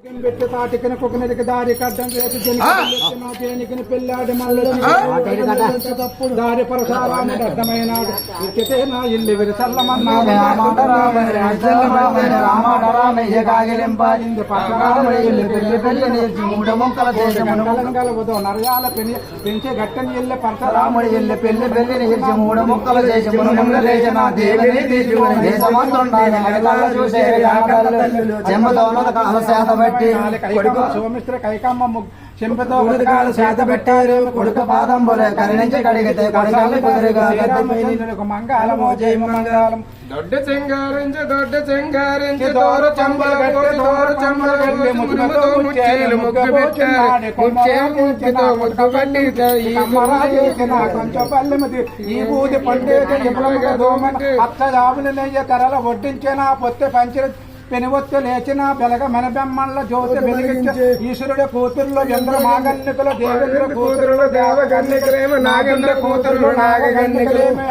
పెట్టి తాటికిన కుక్కనదికి దారి కడ్డం చేసి జనికి పెళ్ళాడి తప్పుడు దారి పరసారాన్ని అడ్డమైనాడు ఇచ్చితే నా ఇల్లు విరసల్లమన్నాడు కలవదు నరయాల పెంచే గట్టని ఇల్లు పరశరాముడి ఇల్లు పెళ్లి పెళ్లి నీర్చి మూడు ముక్కలు చేసి సోమిశ్ర కైకమ్మ చెంపతో చేత పెట్టారు కొడుకు పాదం బొలే కరుణించి కడిగితే మంగాళమో జయ మంగాళం దొడ్డ చెంగారించి దోర చంబలు ముచ్చేలు ముగ్గు పెట్టారు ముగ్గు కొంచెం పల్లెమది ఈ బూది పండే అత్తజాములు నెయ్య తెరల వడ్డించిన పొత్తె పంచిన పెనువొత్తు లేచిన బెలగ మనబెమ్మల జ్యోతి వెలిగించే ఈశ్వరుడు కూతుర్లో చంద్ర మాగన్నికులు దేవేంద్ర కూతురులు దేవగన్నికులేమో నాగేంద్ర కూతురులు నాగగన్నికులేమో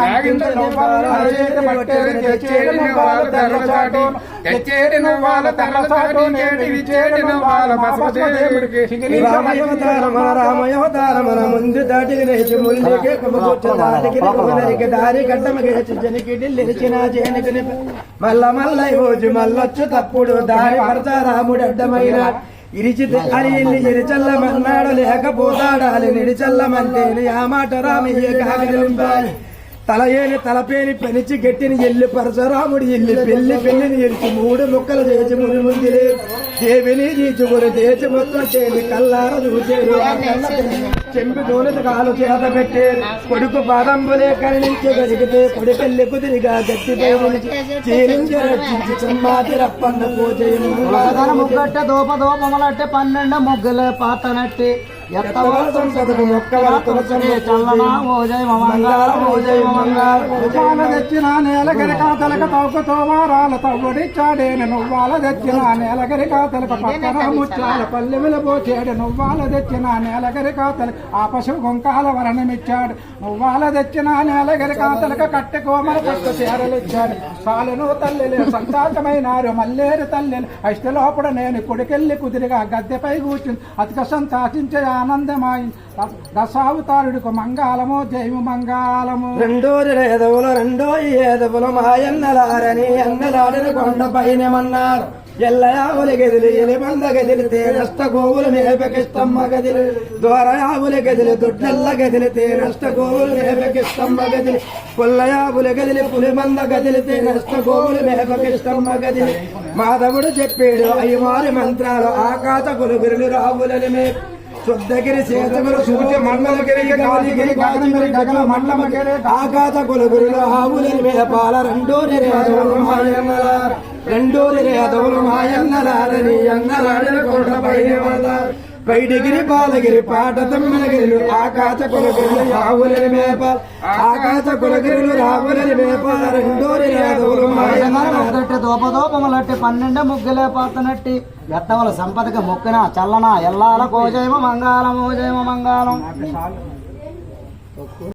తెచ్చేడిన వాళ్ళ తెల్లచాటు నేటి విచేడిన వాళ్ళ బసవదేవుడికి రామయోతారమన ముందు దాటికి లేచి ముల్లికి దాటికి దారి గడ్డమకి జనికి ఢిల్లిచిన జేనికి మల్ల మల్ల రోజు మల్లొచ్చు తప్పుడు దారి పరచారాముడు అడ్డమైన ఇరిచితే అని ఇల్లు ఇరిచల్లమన్నాడు లేకపోతాడాలి నిడిచల్లమంటేని ఆ మాట రామయ్య కాగలింపాలి తల ఏని తలపేని పెనిచి గట్టిని ఎల్లి పరశురాముడి ఇల్లు పెళ్లి పెళ్లిని ఎరిచి మూడు ముక్కలు చేసి ముని ముందిలే దేవిని తీర్చుకుని దేశి మొత్తం చేసి కల్లార చూసేరు చెంపి దూనత కాలు చేత పెట్టేరు కొడుకు పాదంబులే కరుణించి గడిగితే కొడి పెళ్లి కుదిరిగా గట్టిపై ఉలిచి చేరించి రక్షించి చెమ్మాతి రప్పన్న పూజను ముగ్గట్టే దోపదోపములట్టే 12 ముగ్గులే పాతనట్టి తెచ్చిన నేలగరి కాతలక తవ్వుతో వారాల తవ్వడిచ్చాడేను నువ్వాల తెచ్చిన నేలగరి కాతలక పక్కన ముచ్చాల పల్లెముల పోచాడు నువ్వాల తెచ్చిన నేలగరి కాతలక ఆ పశువు గుంకాల వరణమిచ్చాడు నువ్వాల తెచ్చిన నేలగరి కాతలక కట్టె కోమల పట్టు చీరలిచ్చాడు సాలును తల్లిలే సంతాకమైనారు మల్లేరు తల్లిలు అష్టలోపడ నేను కొడుకెళ్ళి కుదిరిగా గద్దెపై కూర్చుని అతిక సంతాసించే ఆనందమాయి దశావతారుడికి మంగాళము జయము మంగాళము రెండోరి ఏదవులు మాయన్నలారని అన్నలాడిన కొండ పైనమన్నారు ఎల్లయావుల గదిలి ఎలిబంద గదిలితే నష్ట గోవులు మేపకిస్తమ్మ గదిలి ద్వారయావుల గదిలి దొడ్డల్ల గదిలితే నష్ట గోవులు మేపకిస్తమ్మ గదిలి పుల్లయావుల గదిలి పులిమంద గదిలితే నష్ట గోవులు మేపకిస్తమ్మ గదిలి మాధవుడు చెప్పాడు అయ్యవారి మంత్రాలు ఆకాశ గురుగురులు రావులని మే శుద్ధగిరి శేషగురు సూర్య మండలగిరి గాలిగిరి గాదిగిరి గగన మండలగిరి ఆకాశ కులగురులు ఆవులని మేపాల రెండూరి రేదవులు మాయన్నలారని అన్నలాడిన కొండపైన పైడిగిరి బాలగిరి పాట తమ్మినగిరిలు ఆకాశ కులగిరులు ఆవులని మేపాల ఆకాశ కులగిరులు రావులని మేపాల రెండూరి రేదవులు మాయన్నలారట్టి దోపదోపములట్టి 12 ముగ్గులే పాతనట్టి ఎత్తవల సంపదకి మొక్కిన చల్లన ఎల్లాల కోజయమ మంగాళమో జయమ మంగాళం